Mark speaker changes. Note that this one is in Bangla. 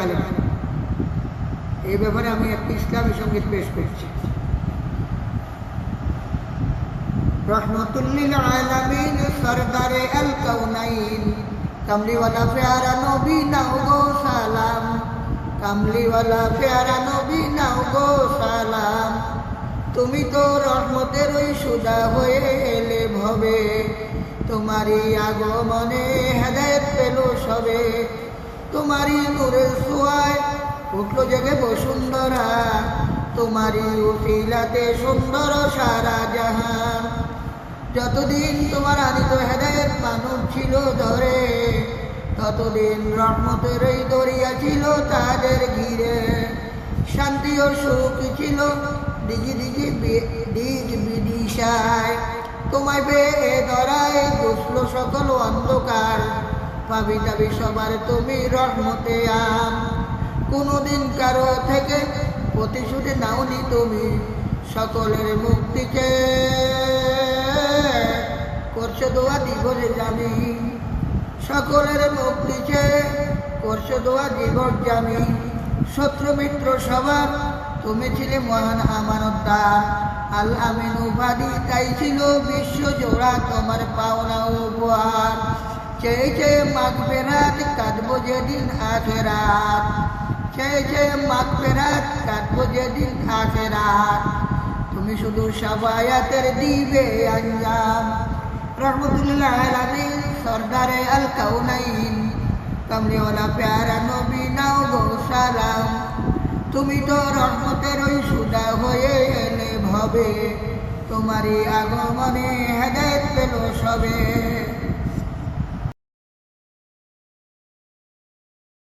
Speaker 1: আলামিন। এই ব্যাপারে আমি একটি ইসলামী সঙ্গীত পেশ করছি। রহমতুল লিল আলামিন সরদারে আল কাউনাইন, কামলিওয়ালা প্যারা নবী নাও গো সালাম, কামলিওয়ালা প্যারা নবী নাও গো সালাম। তুমি তো রহমতের ওই সুদা হয়ে এলে ভবে, তোমারই আগমনে হেদায়েত পেল সবে। তোমারই নূরের ছোঁয়ায় উঠল জেগে বসুন্ধরা, তোমারই উসিলাতে সুন্দর সারা জাহান। যতদিন তোমার আনিত হেদায়েত মানব ছিল ধরে, ততদিন রহমতের এই দরিয়া ছিল তাদের ঘিরে। শান্তি ও সুখ ছিল দিঘি দিঘি দিক বিদিশায়, তোমায় পেয়ে ধরায় ঘুষল সকল অন্ধকার। পাবি যাবি সবার তুমি রহমতে আম, কোনদিন কারো থেকে প্রতিশোধ নাওনি তুমি, সকলের মুক্তিকে করছো দোয়া দিবস জামি। সকলের মুক্তিকে করছো দোয়া দিবস জামি। শত্রু মিত্র সবার তুমি ছিলে মহান আমানতদার, আল আমিন উপাধি তাই ছিল বিশ্ব জোড়া তোমার পাওনা উপহার। চেয়ে চেয়ে মাগফিরাত কাঁদবো যেদিন আখেরাত, চেয়ে চেয়ে মাগফিরাত কাঁদবো যেদিন আখেরাত। তুমি শুধু শাফায়াতের দিবে আঞ্জাম। রহমতুল আলামিন সরদারে আল কাউনাইন, কামলিওয়ালা প্যারা নবী নাও গো সালাম। তুমি তো রহমতের ওই সুদা হয়ে এলে ভবে, তোমারই আগমনে হেদায়েত পেল সবে।